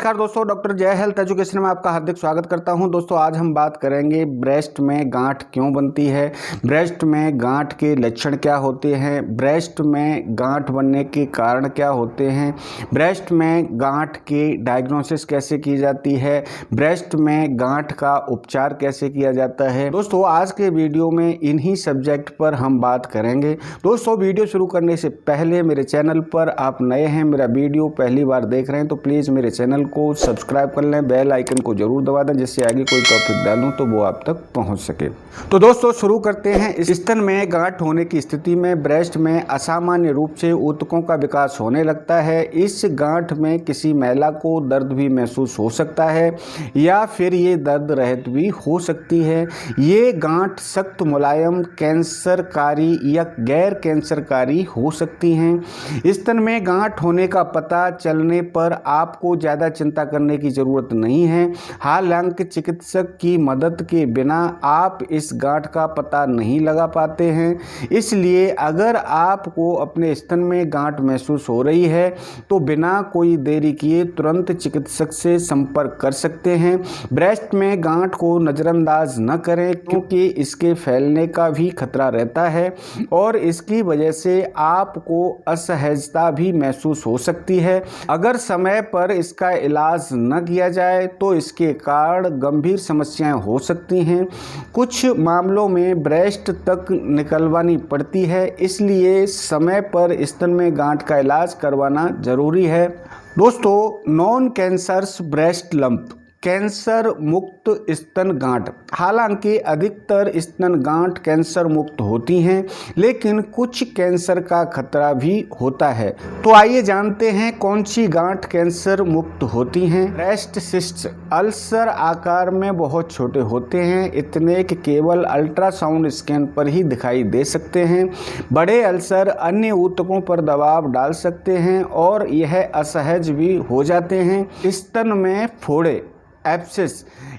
नमस्कार दोस्तों, डॉक्टर जय हेल्थ एजुकेशन में आपका हार्दिक स्वागत करता हूं। दोस्तों आज हम बात करेंगे ब्रेस्ट में गांठ क्यों बनती है, ब्रेस्ट में गांठ के लक्षण क्या होते हैं, ब्रेस्ट में गांठ बनने के कारण क्या होते हैं, ब्रेस्ट में गांठ की डायग्नोसिस कैसे की जाती है, ब्रेस्ट में गांठ का उपचार कैसे किया जाता है। दोस्तों आज के वीडियो में इन्हीं सब्जेक्ट पर हम बात करेंगे। दोस्तों वीडियो शुरू करने से पहले मेरे चैनल पर आप नए हैं, मेरा वीडियो पहली बार देख रहे हैं तो प्लीज़ मेरे चैनल को सब्सक्राइब कर लें, बेल आइकन को जरूर दबा दें जिससे आगे कोई टॉपिक डालूं तो वो आप तक पहुंच सके। तो दोस्तों शुरू करते हैं। स्तन में गांठ होने की स्थिति में ब्रेस्ट में असामान्य रूप से ऊतकों का विकास होने लगता है। इस गांठ में किसी महिला को दर्द भी महसूस हो सकता है या फिर ये दर्द रहित भी हो सकती है। ये गांठ सख्त, मुलायम, कैंसरकारी या गैर कैंसरकारी हो सकती हैं। स्तन में गांठ होने का पता चलने पर आपको ज़्यादा चिंता करने की ज़रूरत नहीं है। हालांकि चिकित्सक की मदद के बिना आप इस गांठ का पता नहीं लगा पाते हैं। इसलिए अगर आपको अपने स्तन में गांठ महसूस हो रही है तो बिना कोई देरी किए तुरंत चिकित्सक से संपर्क कर सकते हैं। ब्रेस्ट में गांठ को नज़रअंदाज न करें क्योंकि इसके फैलने का भी खतरा रहता है और इसकी वजह से आपको असहजता भी महसूस हो सकती है। अगर समय पर इसका इलाज न किया जाए तो इसके कारण गंभीर समस्याएं हो सकती हैं। कुछ मामलों में ब्रेस्ट तक निकलवानी पड़ती है, इसलिए समय पर स्तन में गांठ का इलाज करवाना जरूरी है। दोस्तों non cancerous breast lump, cancer मुक्त स्तन गांठ। हालांकि अधिकतर स्तन गांठ कैंसर मुक्त होती हैं, लेकिन कुछ कैंसर का खतरा भी होता है। तो आइए जानते हैं कौन सी गांठ कैंसर मुक्त होती हैं। ब्रेस्ट सिस्ट्स अल्सर आकार में बहुत छोटे होते हैं, इतने कि केवल अल्ट्रासाउंड स्कैन पर ही दिखाई दे सकते हैं। बड़े अल्सर अन्य ऊतकों पर दबाव डाल सकते हैं और यह असहज भी हो जाते हैं। स्तन में फोड़े, एब्सेस,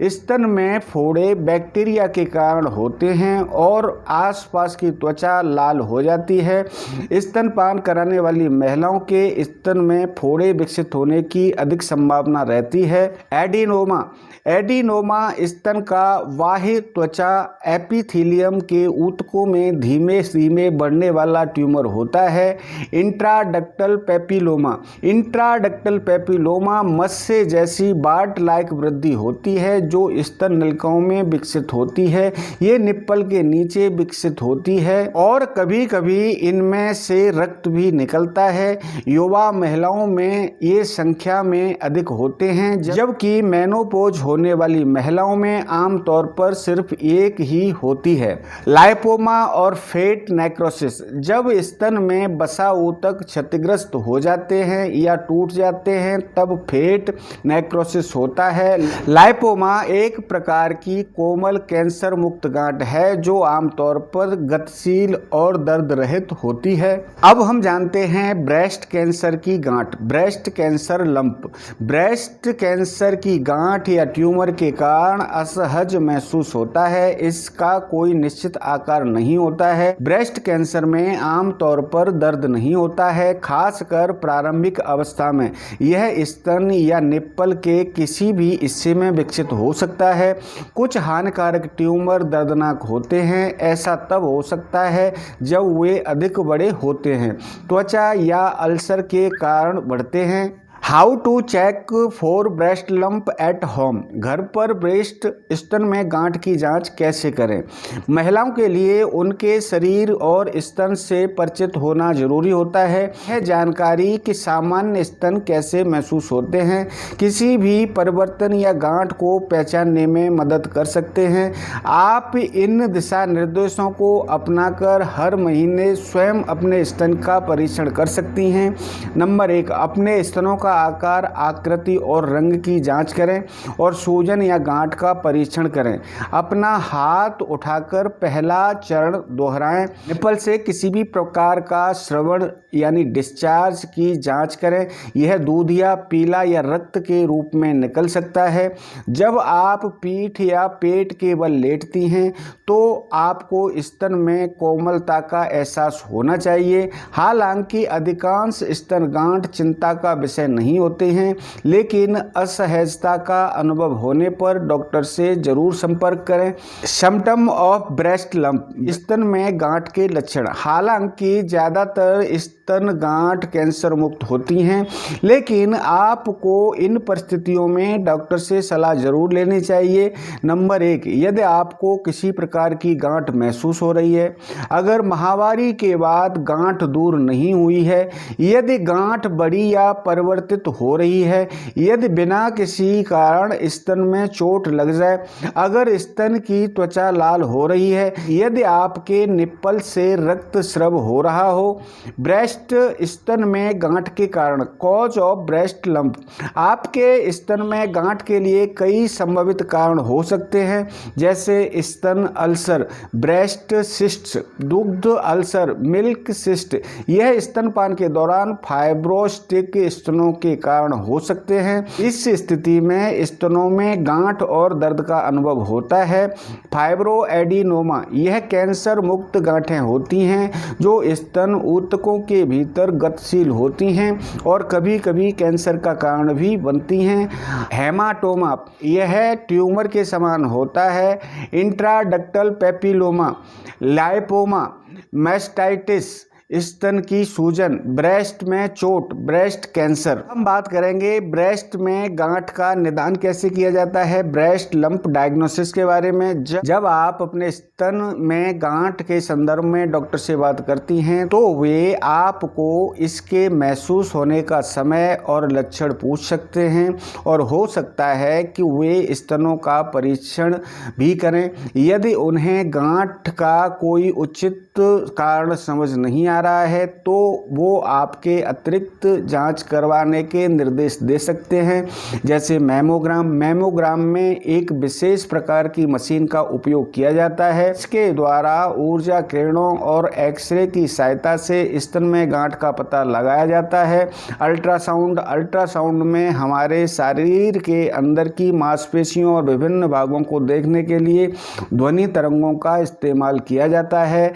स्तन में फोड़े बैक्टीरिया के कारण होते हैं और आसपास की त्वचा लाल हो जाती है। स्तनपान कराने वाली महिलाओं के स्तन में फोड़े विकसित होने की अधिक संभावना रहती है। एडिनोमा, एडिनोमा स्तन का बाह्य त्वचा एपिथेलियम के ऊतकों में धीमे धीमे बढ़ने वाला ट्यूमर होता है। इंट्राडक्टल पेपिलोमा, इंट्राडक्टल पेपिलोमा मस्से जैसी बार्ट लाइक वृद्धि होती है जो स्तन नलिकाओं में विकसित होती है। ये निप्पल के नीचे विकसित होती है और कभी कभी इनमें से रक्त भी निकलता है। युवा महिलाओं में ये संख्या में अधिक होते हैं, जबकि मेनोपॉज होने वाली महिलाओं में आमतौर पर सिर्फ एक ही होती है। लाइपोमा और फेट नेक्रोसिस, जब स्तन में बसा ऊतक क्षतिग्रस्त हो जाते हैं या टूट जाते हैं तब फेट नेक्रोसिस होता है। लाइपोमा एक प्रकार की कोमल कैंसर मुक्त गांठ है जो आमतौर पर गतिशील और दर्द रहित होती है। अब हम जानते हैं ब्रेस्ट कैंसर की गांठ, breast cancer lump. Breast cancer की गांठ या ट्यूमर के कारण असहज महसूस होता है। इसका कोई निश्चित आकार नहीं होता है। ब्रेस्ट कैंसर में आमतौर पर दर्द नहीं होता है, खासकर प्रारंभिक अवस्था में। यह स्तन या निप्पल के किसी भी हिस्से में विकसित हो सकता है। कुछ हानिकारक ट्यूमर दर्दनाक होते हैं। ऐसा तब हो सकता है जब वे अधिक बड़े होते हैं, त्वचा या अल्सर के कारण बढ़ते हैं। How to check for breast lump at home, घर पर ब्रेस्ट स्तन में गांठ की जांच कैसे करें। महिलाओं के लिए उनके शरीर और स्तन से परिचित होना जरूरी होता है। यह जानकारी कि सामान्य स्तन कैसे महसूस होते हैं किसी भी परिवर्तन या गांठ को पहचानने में मदद कर सकते हैं। आप इन दिशा निर्देशों को अपनाकर हर महीने स्वयं अपने स्तन का परीक्षण कर सकती हैं। नंबर 1, अपने स्तनों का आकार, आकृति और रंग की जांच करें और सूजन या गांठ का परीक्षण करें। अपना हाथ उठाकर पहला चरण दोहराएं। निप्पल से किसी भी प्रकार का स्रवण यानी डिस्चार्ज की जांच करें। यह दूध या पीला या रक्त के रूप में निकल सकता है। जब आप पीठ या पेट के बल लेटती हैं तो आपको स्तन में कोमलता का एहसास होना चाहिए। हालांकि अधिकांश स्तन गांठ चिंता का विषय नहीं नहीं होते हैं, लेकिन असहजता का अनुभव होने पर डॉक्टर से जरूर संपर्क करें। सिम्टम ऑफ ब्रेस्ट लंप, स्तन में गांठ के लक्षण। हालांकि ज़्यादातर स्तन गांठ कैंसर मुक्त होती हैं, लेकिन आपको इन परिस्थितियों में डॉक्टर से सलाह जरूर लेनी चाहिए। नंबर 1, यदि आपको किसी प्रकार की गांठ महसूस हो रही है, अगर माहवारी के बाद गांठ दूर नहीं हुई है, यदि गांठ बड़ी या परिवर्तित हो रही है, यदि बिना किसी कारण स्तन में चोट लग जाए, अगर स्तन की त्वचा लाल हो रही है, यदि आपके निप्पल से रक्त स्राव हो रहा हो। ब्रेस्ट स्तन में गांठ के कारण, कॉज ऑफ ब्रेस्ट लंप। आपके स्तन में गांठ के लिए कई संभावित कारण हो सकते हैं, जैसे स्तन अल्सर, ब्रेस्ट सिस्ट, दुग्ध अल्सर, मिल्क सिस्ट। यह स्तनपान के दौरान फाइब्रोस्टिक स्तनों के कारण हो सकते हैं। इस स्थिति में स्तनों में गांठ और दर्द का अनुभव होता है। फाइब्रोएडिनोमा, यह कैंसर मुक्त गांठें होती हैं जो स्तन ऊतकों के भीतर गतिशील होती हैं और कभी कभी कैंसर का कारण भी बनती हैं। हेमाटोमा, यह ट्यूमर के समान होता है। इंट्राडक्टल पेपिलोमा, लाइपोमा, मैस्टाइटिस, स्तन की सूजन, ब्रेस्ट में चोट, ब्रेस्ट कैंसर। हम बात करेंगे ब्रेस्ट में गांठ का निदान कैसे किया जाता है, ब्रेस्ट लंप डायग्नोसिस के बारे में। जब आप अपने स्तन में गांठ के संदर्भ में डॉक्टर से बात करती हैं तो वे आपको इसके महसूस होने का समय और लक्षण पूछ सकते हैं और हो सकता है कि वे स्तनों का परीक्षण भी करें। यदि उन्हें गांठ का कोई उचित कारण समझ नहीं आ रहा है तो वो आपके अतिरिक्त जांच करवाने के निर्देश दे सकते हैं, जैसे मैमोग्राम। मैमोग्राम में एक विशेष प्रकार की मशीन का उपयोग किया जाता है। इसके द्वारा ऊर्जा किरणों और एक्सरे की सहायता से स्तन में गांठ का पता लगाया जाता है। अल्ट्रासाउंड, अल्ट्रासाउंड में हमारे शरीर के अंदर की मांसपेशियों और विभिन्न भागों को देखने के लिए ध्वनि तरंगों का इस्तेमाल किया जाता है।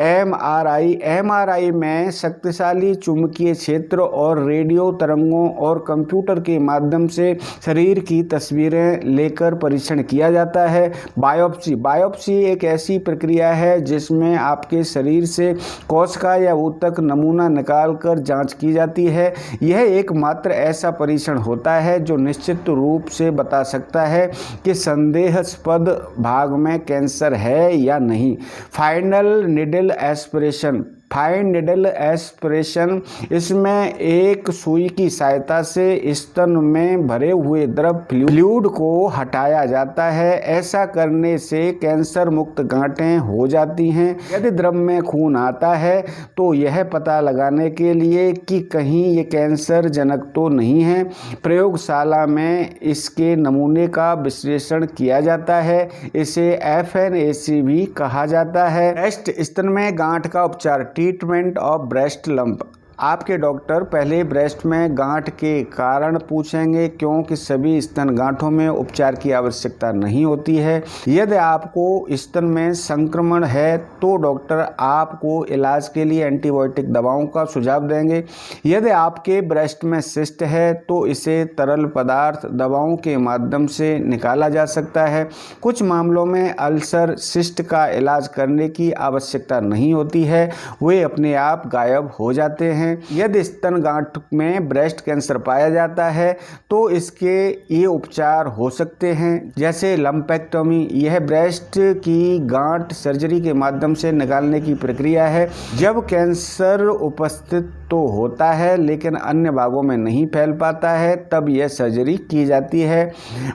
एमआरआई, एमआरआई में शक्तिशाली चुंबकीय क्षेत्र और रेडियो तरंगों और कंप्यूटर के माध्यम से शरीर की तस्वीरें लेकर परीक्षण किया जाता है। बायोप्सी, बायोप्सी एक ऐसी प्रक्रिया है जिसमें आपके शरीर से कोशिका या ऊतक नमूना निकालकर जांच की जाती है। यह एकमात्र ऐसा परीक्षण होता है जो निश्चित रूप से बता सकता है कि संदेहास्पद भाग में कैंसर है या नहीं। Final needle aspiration, fine needle aspiration, इसमें एक सुई की सहायता से स्तन में भरे हुए द्रव फ्लूइड को हटाया जाता है। ऐसा करने से कैंसर मुक्त गांठें हो जाती हैं। यदि द्रव में खून आता है तो यह पता लगाने के लिए कि कहीं ये कैंसर जनक तो नहीं है, प्रयोगशाला में इसके नमूने का विश्लेषण किया जाता है। इसे FNAC भी कहा जाता है। ब्रेस्ट स्तन में गांठ का उपचार, ट्रीटमेंट ऑफ ब्रेस्ट लंप। आपके डॉक्टर पहले ब्रेस्ट में गांठ के कारण पूछेंगे, क्योंकि सभी स्तन गांठों में उपचार की आवश्यकता नहीं होती है। यदि आपको स्तन में संक्रमण है तो डॉक्टर आपको इलाज के लिए एंटीबायोटिक दवाओं का सुझाव देंगे। यदि आपके ब्रेस्ट में सिस्ट है तो इसे तरल पदार्थ दवाओं के माध्यम से निकाला जा सकता है। कुछ मामलों में अल्सर सिस्ट का इलाज करने की आवश्यकता नहीं होती है, वे अपने आप गायब हो जाते हैं। यदि स्तन गांठ में ब्रेस्ट कैंसर पाया जाता है तो इसके ये उपचार हो सकते हैं, जैसे लंपेक्टोमी। यह ब्रेस्ट की गांठ सर्जरी के माध्यम से निकालने की प्रक्रिया है। जब कैंसर उपस्थित तो होता है लेकिन अन्य भागों में नहीं फैल पाता है, तब यह सर्जरी की जाती है।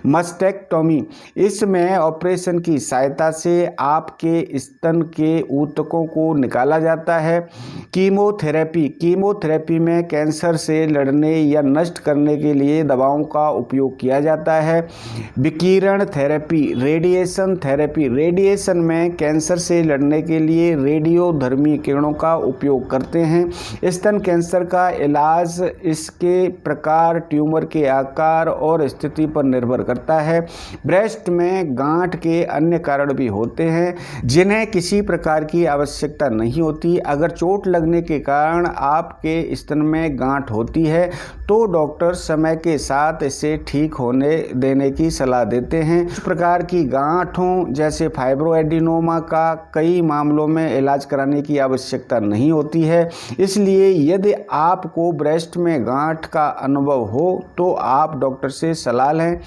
मस्टेक्टोमी, इसमें ऑपरेशन की सहायता से आपके स्तन के ऊतकों को निकाला जाता है। कीमोथेरेपी, कीमोथेरेपी में कैंसर से लड़ने या नष्ट करने के लिए दवाओं का उपयोग किया जाता है। विकिरण थेरेपी, रेडिएशन थेरेपी, रेडिएशन में कैंसर से लड़ने के लिए रेडियोधर्मी किरणों का उपयोग करते हैं। स्तन कैंसर का इलाज इसके प्रकार, ट्यूमर के आकार और स्थिति पर निर्भर करता है। ब्रेस्ट में गांठ के अन्य कारण भी होते हैं जिन्हें किसी प्रकार की आवश्यकता नहीं होती। अगर चोट लगने के कारण आप आपके स्तन में गांठ होती है तो डॉक्टर समय के साथ इसे ठीक होने देने की सलाह देते हैं। इस प्रकार की गांठों जैसे फाइब्रोएडिनोमा का कई मामलों में इलाज कराने की आवश्यकता नहीं होती है। इसलिए यदि आपको ब्रेस्ट में गांठ का अनुभव हो तो आप डॉक्टर से सलाह लें।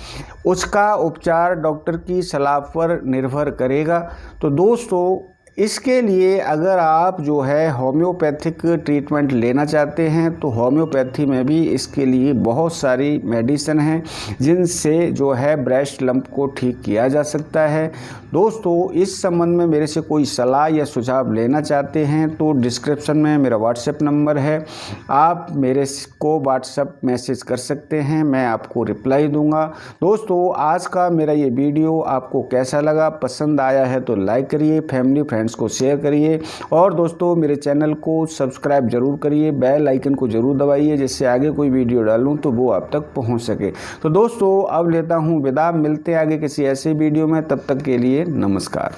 उसका उपचार डॉक्टर की सलाह पर निर्भर करेगा। तो दोस्तों, इसके लिए अगर आप जो है होम्योपैथिक ट्रीटमेंट लेना चाहते हैं तो होम्योपैथी में भी इसके लिए बहुत सारी मेडिसिन हैं जिनसे जो है ब्रेस्ट लंप को ठीक किया जा सकता है। दोस्तों, इस संबंध में मेरे से कोई सलाह या सुझाव लेना चाहते हैं तो डिस्क्रिप्शन में मेरा व्हाट्सएप नंबर है, आप मेरे को व्हाट्सएप मैसेज कर सकते हैं, मैं आपको रिप्लाई दूंगा। दोस्तों, आज का मेरा ये वीडियो आपको कैसा लगा? पसंद आया है तो लाइक करिए, फैमिली फ्रेंड्स को शेयर करिए और दोस्तों मेरे चैनल को सब्सक्राइब जरूर करिए, बेल आइकन को जरूर दबाइए जिससे आगे कोई वीडियो डालूं तो वो आप तक पहुंच सके। तो दोस्तों, अब लेता हूं विदा, मिलते हैं आगे किसी ऐसे वीडियो में, तब तक के लिए नमस्कार।